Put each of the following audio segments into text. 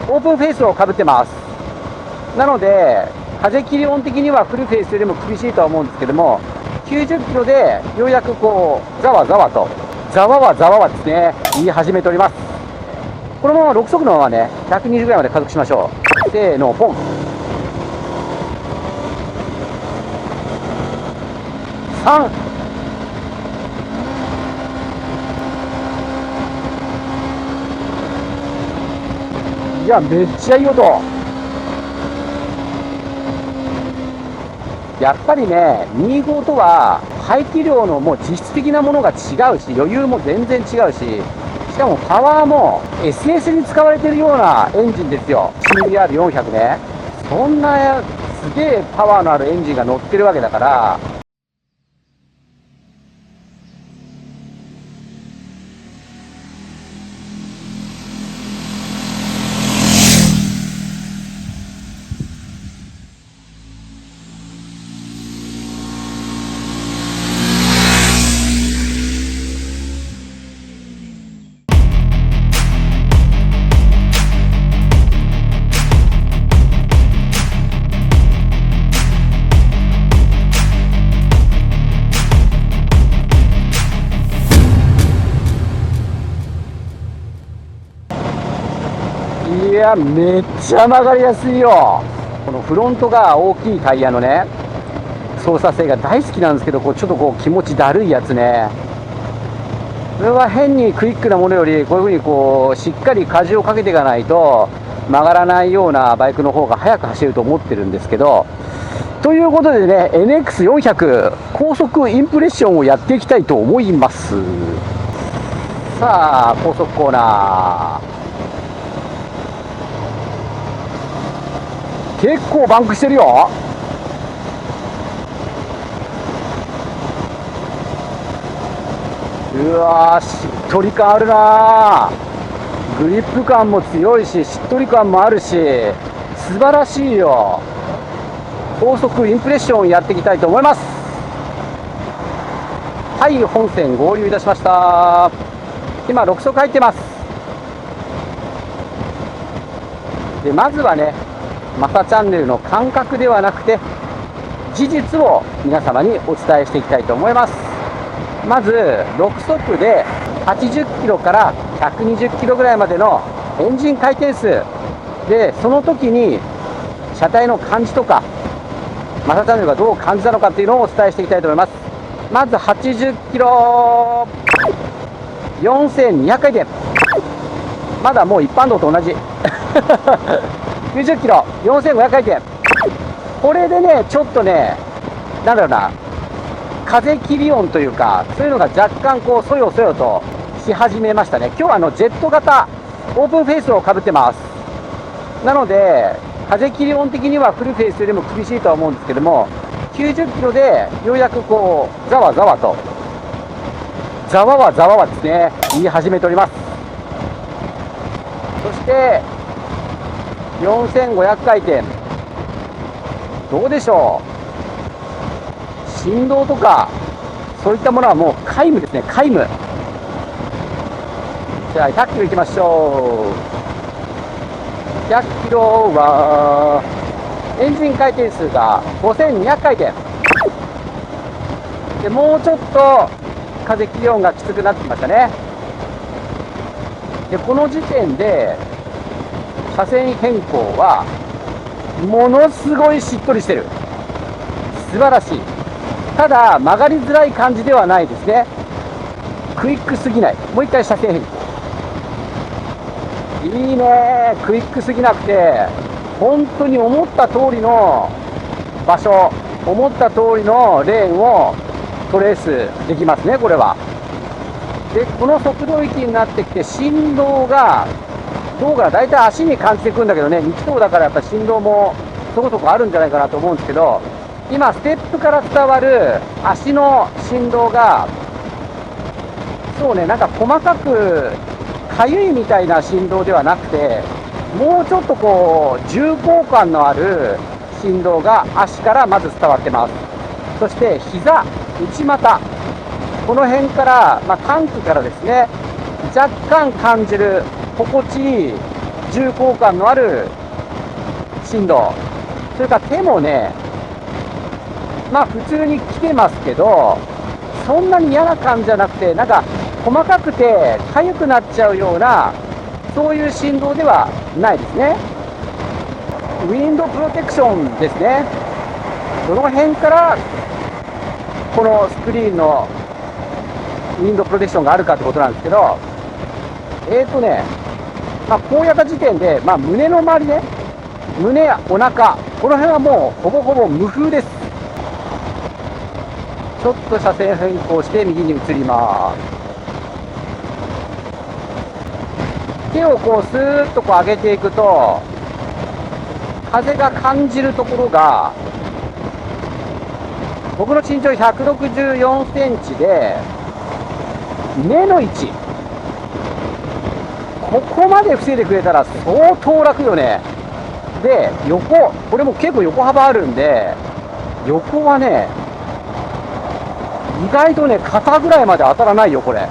オープンフェイスをかぶってます。なので風切り音的にはフルフェイスよりも厳しいとは思うんですけども、90キロでようやくこうざわざわと、ざわわざわわですね、言い始めております。このまま6速のままね、120ぐらいまで加速しましょう。せーの、ポン。3。いや、めっちゃいい音。やっぱりね、25とは排気量のもう実質的なものが違うし、余裕も全然違うし、しかもパワーも SS に使われてるようなエンジンですよ。 CBR400 ね。そんなすげえパワーのあるエンジンが乗ってるわけだから、いや、めっちゃ曲がりやすいよ。このフロントが大きいタイヤのね、操作性が大好きなんですけど、こうちょっとこう気持ちだるいやつね。これは変にクイックなものより、こういう風にこうしっかり荷重をかけていかないと曲がらないようなバイクの方が速く走ると思ってるんですけど、ということでね、NX400 高速インプレッションをやっていきたいと思います。さあ、高速コーナー。結構バンクしてるよ。うわー、しっとり感あるな。グリップ感も強いし、しっとり感もあるし、素晴らしいよ。高速インプレッションやっていきたいと思います。はい、本線合流いたしました。今6速入ってます。でまずはね、マサチャンネルの感覚ではなくて事実を皆様にお伝えしていきたいと思います。まず6速で80キロから120キロぐらいまでのエンジン回転数で、その時に車体の感じとかマサチャンネルがどう感じたのかっていうのをお伝えしていきたいと思います。まず80キロ4200回転、まだもう一般道と同じ90キロ4500回転。これでね、ちょっとね、なんだろうな、風切り音というか、そういうのが若干こうそよそよとし始めましたね。今日はジェット型オープンフェイスをかぶってます。なので風切り音的にはフルフェイスよりも厳しいとは思うんですけども、90キロでようやくこうざわざわと、ざわわざわわですね、言い始めております。そして4500回転、どうでしょう。振動とかそういったものはもう皆無ですね、皆無。じゃあ100キロいきましょう。100キロはエンジン回転数が5200回転で、もうちょっと風切り音がきつくなってきましたね。でこの時点で車線変更はものすごいしっとりしてる、素晴らしい。ただ曲がりづらい感じではないですね。クイックすぎない。もう一回車線変更。いいね、クイックすぎなくて本当に思った通りの場所、思った通りのレーンをトレースできますね、これは。でこの速度域になってきて振動がどうかな、大体足に感じていくんだけどね、2気筒だからやっぱ振動もそこそこあるんじゃないかなと思うんですけど、今ステップから伝わる足の振動がそうね、なんか細かくかゆいみたいな振動ではなくて、もうちょっとこう重厚感のある振動が足からまず伝わってます。そして膝、内股、この辺から、タンクからですね、若干感じる心地いい重厚感のある振動。それから手もね、まあ普通に来てますけど、そんなに嫌な感じじゃなくて、なんか細かくて痒くなっちゃうような、そういう振動ではないですね。ウィンドプロテクションですね。どの辺からこのスクリーンのウィンドプロテクションがあるかってことなんですけど、まあ、こうやった時点で、まあ、胸の周りね、胸やお腹、この辺はもうほぼほぼ無風です。ちょっと車線変更して右に移ります。手をこうスーッとこう上げていくと、風が感じるところが、僕の身長164センチで、目の位置、ここまで防いでくれたら相当楽よね。で、横、これも結構横幅あるんで、横はね、意外とね、肩ぐらいまで当たらないよ、これ。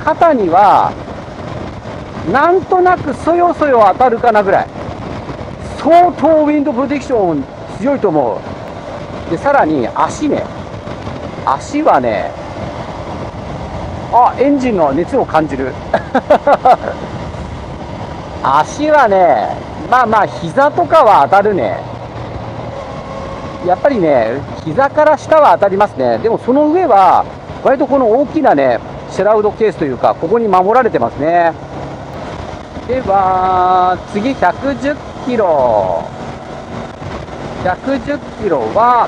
肩には、なんとなくそよそよ当たるかなぐらい。相当ウィンドプロテクション強いと思う。で、さらに足ね。足はね、エンジンの熱を感じる。足はね、まあまあ、膝とかは当たるね。やっぱりね、膝から下は当たりますね。でもその上は、割とこの大きなね、シェラウドケースというか、ここに守られてますね。では、次110キロ。110キロは、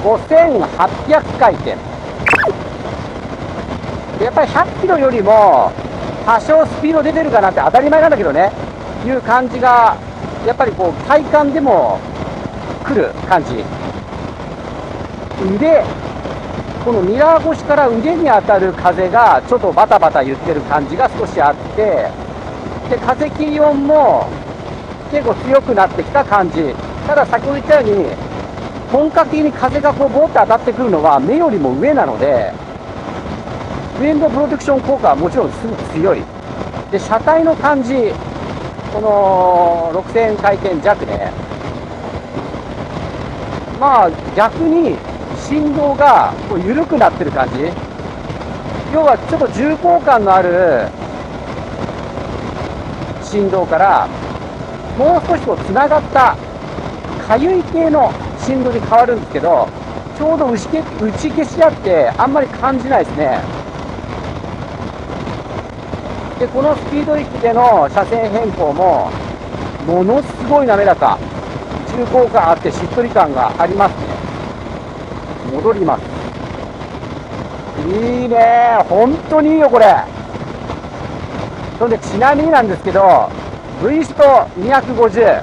5800回転。やっぱり100キロよりも多少スピード出てるかなって当たり前なんだけどね、いう感じがやっぱりこう体感でも来る感じ。腕、このミラー越しから腕に当たる風がちょっとバタバタ言ってる感じが少しあって、で風切り音も結構強くなってきた感じ。ただ先ほど言ったように本格的に風がこうボーッと当たってくるのは目よりも上なので、ウィンドプロテクション効果はもちろんすごく強い。で、車体の感じ、この6000回転弱ね、まあ逆に振動がこう緩くなってる感じ。要はちょっと重厚感のある振動から、もう少しこうつながったかゆい系の振動に変わるんですけど、ちょうど打ち消し合ってあんまり感じないですね。で、このスピード域での車線変更もものすごい滑らか、重厚感あってしっとり感がありますね。戻ります。いいね、本当にいいよこれ。それでちなみになんですけど、V スト250、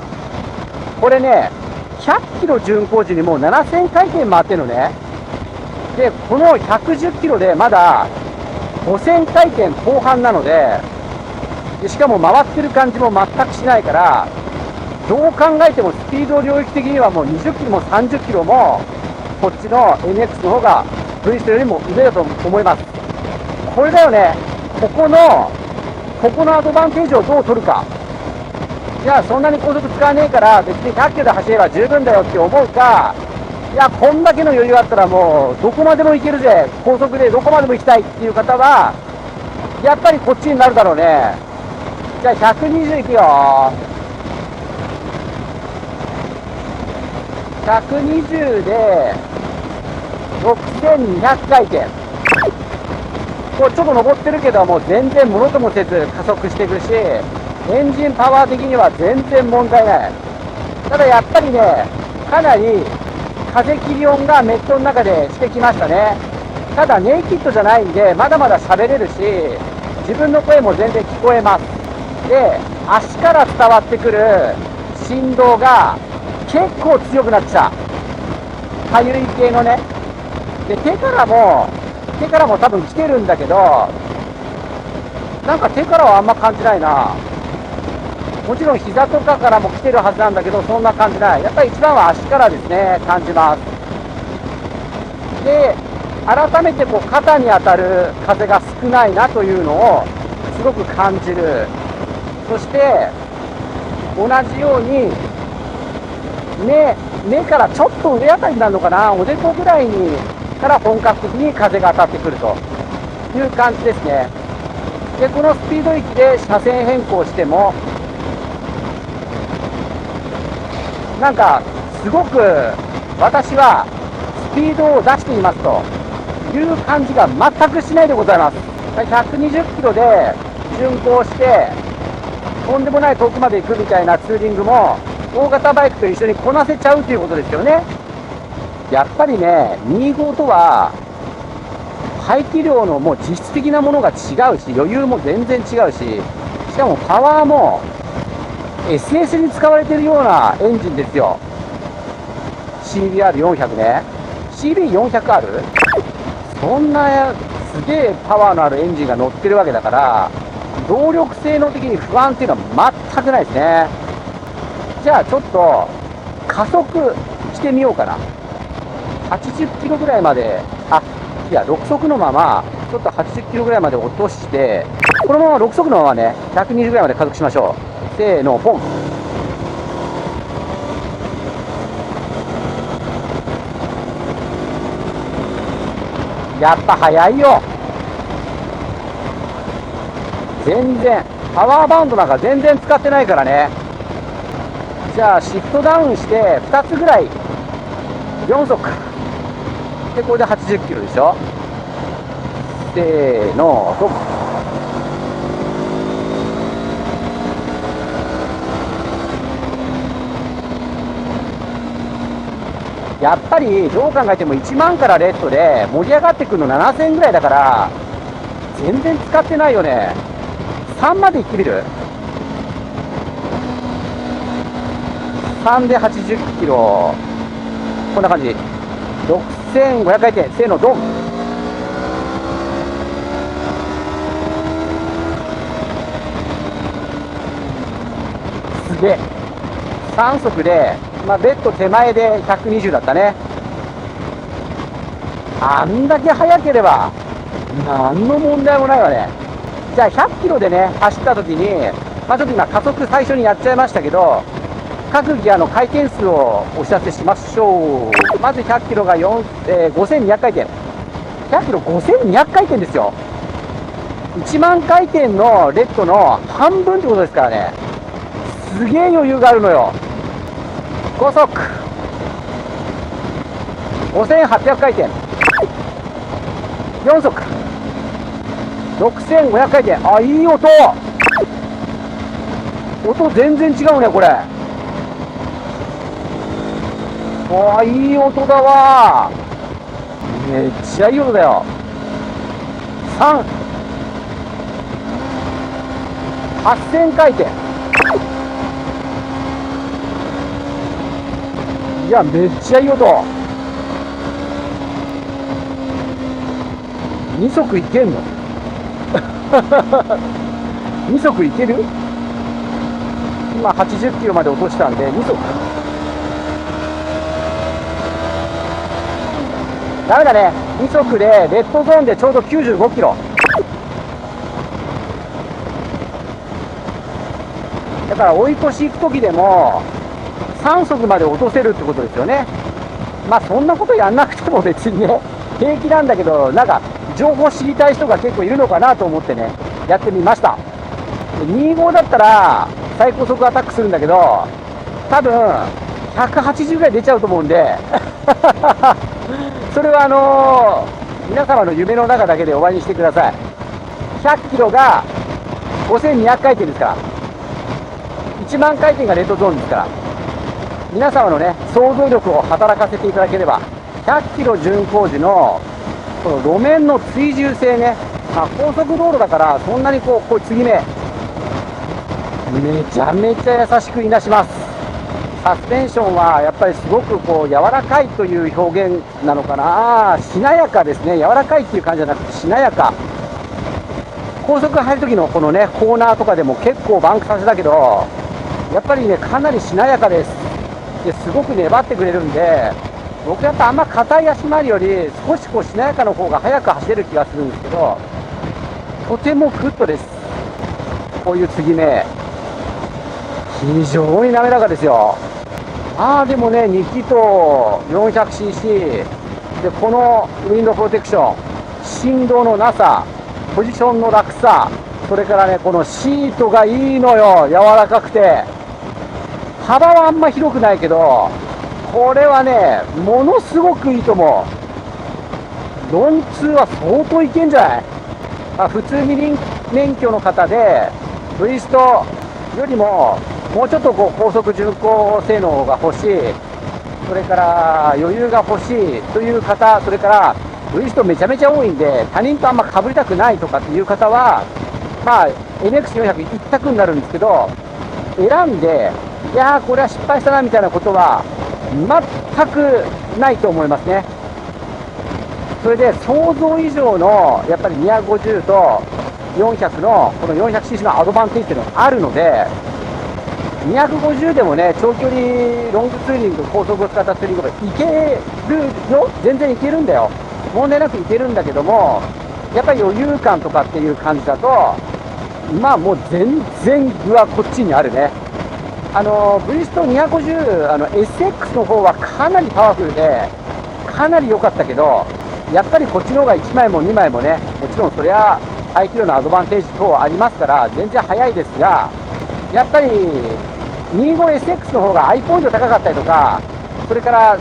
これね、100キロ巡航時にもう7000回転回ってるのね。で、この110キロでまだ5000回転後半なので、しかも回ってる感じも全くしないから、どう考えてもスピード領域的にはもう20キロも30キロもこっちの NX の方が V ストよりも上だと思います。これだよね、ここのアドバンテージをどう取るか。いや、そんなに高速使わねえから別に100キロで走れば十分だよって思うか、いや、こんだけの余裕あったらもうどこまでも行けるぜ、高速でどこまでも行きたいっていう方はやっぱりこっちになるだろうね。じゃあ120いくよ。120で6200回転。これちょっと登ってるけどもう全然ものともせず加速していくし、エンジンパワー的には全然問題ない。ただやっぱりね、かなり風切り音がネットの中でしてきましたね。ただネイキッドじゃないんでまだまだ喋れるし、自分の声も全然聞こえます。で、足から伝わってくる振動が結構強くなってきた。かゆい系のね。で、手からも多分来てるんだけど、なんか手からはあんま感じないな。もちろん膝とかからも来てるはずなんだけど、そんな感じない。やっぱり一番は足からですね、感じます。で、改めてこう肩に当たる風が少ないなというのをすごく感じる。そして同じように目からちょっと上あたりになるのかな、おでこぐらいにから本格的に風が当たってくるという感じですね。でこのスピード域で車線変更してもなんかすごく私はスピードを出していますという感じが全くしないでございます。120キロで巡航してとんでもない遠くまで行くみたいなツーリングも大型バイクと一緒にこなせちゃうということですよね。やっぱりね、25とは排気量のもう実質的なものが違うし、余裕も全然違うし、しかもパワーも SS に使われているようなエンジンですよ。 CBR400 ね。 CB400 ある？そんなすげえパワーのあるエンジンが乗ってるわけだから、動力性能的に不安っていうのは全くないですね。じゃあちょっと加速してみようかな。80キロぐらいまで、いや6速のままちょっと80キロぐらいまで落として、このまま6速のままね120ぐらいまで加速しましょう。せーのポン。やっぱ速いよ。全然パワーバンドなんか全然使ってないからね。じゃあシフトダウンして2つぐらい4速で、これで80キロでしょ。せーのと。やっぱりどう考えても1万からレッドで盛り上がってくるの7000ぐらいだから全然使ってないよね。3まで行ってみる？ 3 で80キロ、こんな感じ。6500回転、せーのドン。すげえ。3速で、ベッド手前で120だったね。あんだけ速ければ何の問題もないわね。じゃあ100キロでね走った時に、ちょっと今加速最初にやっちゃいましたけど、各ギアの回転数をお知らせしましょう。まず100キロが5200回転。100キロ5200回転ですよ。1万回転のレッドの半分ってことですからね。すげえ余裕があるのよ。高速5800回転、4速6500回転。あ、いい音。音全然違うねこれ。わあ、いい音だわ。めっちゃいい音だよ。8000回転。いや、めっちゃいい音。2速いけんの2速いける？今80キロまで落としたんで2速。ダメだね。2速でレッドゾーンでちょうど95キロだから、追い越し行く時でも3速まで落とせるってことですよね。そんなことやんなくても別にね平気なんだけど、なんか情報知りたい人が結構いるのかなと思ってねやってみました。25だったら最高速アタックするんだけど、多分180ぐらい出ちゃうと思うんでそれは皆様の夢の中だけで終わりにしてください。100キロが5200回転ですから、1万回転がレッドゾーンですから、皆様のね想像力を働かせていただければ、100キロ巡航時のこの路面の追従性ね、高速道路だからそんなにこう継ぎ目めちゃめちゃ優しくいなします。サスペンションはやっぱりすごく柔らかいという表現なのかな。しなやかですね。柔らかいっていう感じじゃなくてしなやか。高速入る時のこのねコーナーとかでも結構バンクさせたけど、やっぱりねかなりしなやかです。ですごく粘ってくれるんで、僕やっぱあんま硬い足回りより少しこうしなやかの方が速く走れる気がするんですけど、とてもグッドです。こういう継ぎ目非常に滑らかですよ。でもね、2気筒 400cc で、このウィンドプロテクション、振動のなさ、ポジションの楽さ、それからね、このシートがいいのよ。柔らかくて、幅はあんま広くないけど、これはね、ものすごくいいと思う。ロンツーは相当いけんじゃない。普通二輪免許の方で、ブリストよりも、もうちょっとこう高速巡航性能が欲しい、それから余裕が欲しいという方、それからブリストめちゃめちゃ多いんで、他人とあんま被りたくないとかっていう方は、NX400 一択になるんですけど、選んで、いやー、これは失敗したなみたいなことは、全くないと思いますね。それで想像以上のやっぱり250と400のこの 400cc のアドバンテージというのがあるので、250でもね、長距離ロングツーリング、高速を使ったツーリングがいけるよ、全然いけるんだよ、問題なくいけるんだけども、やっぱり余裕感とかっていう感じだと、もう全然具はこっちにあるね。ブリスト250、SX の方はかなりパワフルで、かなり良かったけど、やっぱりこっちの方が1枚も2枚もね、もちろんそれは排気量のアドバンテージ等ありますから、全然速いですが、やっぱり 25SX の方がアイポイント高かったりとか、それから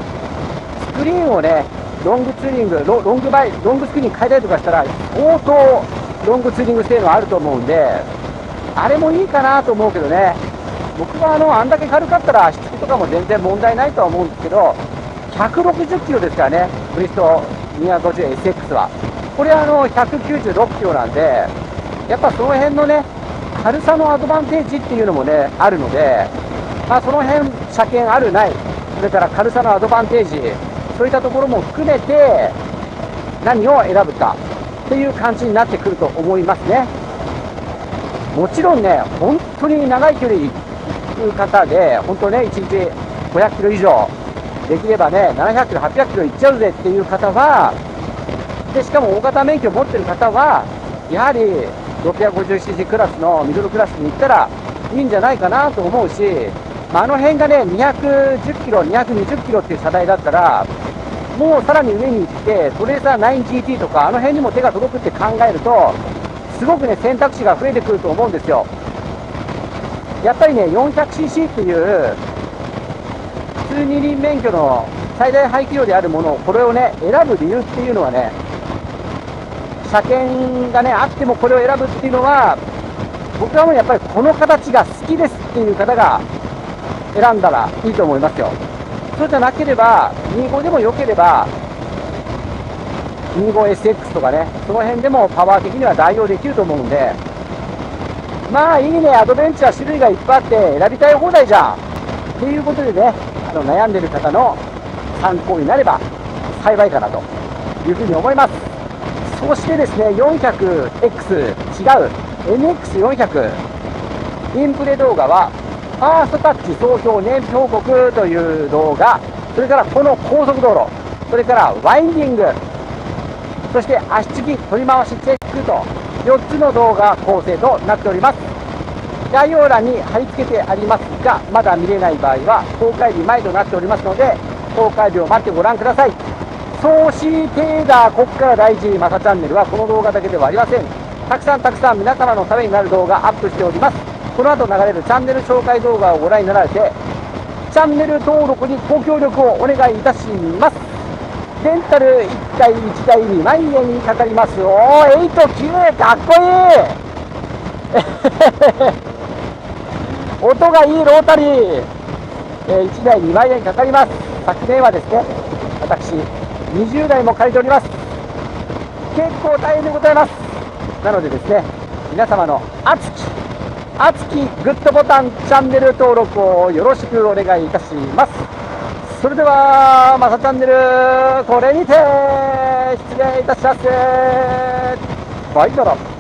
スクリーンをね、ロングツーリング、ロングスクリーンに変えたりとかしたら、相当ロングツーリング性能あると思うんで、あれもいいかなと思うけどね。僕はあんだけ軽かったら足つきとかも全然問題ないとは思うんですけど、160キロですからね、ブリスト 250SX は。これは196キロなんで、やっぱその辺のね、軽さのアドバンテージっていうのもね、あるので、その辺、車検あるない、それから軽さのアドバンテージ、そういったところも含めて、何を選ぶかっていう感じになってくると思いますね。もちろんね、本当に長い距離行く方で、本当ね、1日500キロ以上、できればね、700キロ、800キロ行っちゃうぜっていう方は、でしかも大型免許を持ってる方は、やはり 650cc クラスのミドルクラスに行ったらいいんじゃないかなと思うし、あの辺がね、210キロ、220キロっていう車台だったら、もうさらに上に行って、トレーサー 9GT とか、あの辺にも手が届くって考えると、すごくね、選択肢が増えてくると思うんですよ。やっぱりね、400cc っていう、普通二輪免許の最大排気量であるものを、これをね、選ぶ理由っていうのはね、車検がね、あってもこれを選ぶっていうのは、僕はもうやっぱりこの形が好きですっていう方が選んだらいいと思いますよ。そうじゃなければ、25でも良ければ、25SX とかね、その辺でもパワー的には代用できると思うんで、いいね、アドベンチャー種類がいっぱいあって選びたい放題じゃんっていうことでね、悩んでる方の参考になれば幸いかなというふうに思います。そしてですね、400X 違う NX400 インプレ動画はファーストタッチ総評燃費報告という動画、それからこの高速道路、それからワインディング、そして足つき取り回しチェックと4つの動画構成となっております。概要欄に貼り付けてありますが、まだ見れない場合は公開日前となっておりますので、公開日を待ってご覧ください。総してだ、ここから大事マサチャンネルはこの動画だけではありません。たくさん皆様のためになる動画アップしております。この後流れるチャンネル紹介動画をご覧になられて、チャンネル登録にご協力をお願いいたします。レンタル1台1台2万円にかかります。おー、8、9、かっこいい音がいいロータリー、1台2万円かかります。昨年はですね、私、20台も借りております。結構大変でございます。なのでですね、皆様の熱きグッドボタン、チャンネル登録をよろしくお願いいたします。それでは、マサチャンネル、これにて失礼いたします。バイバイ。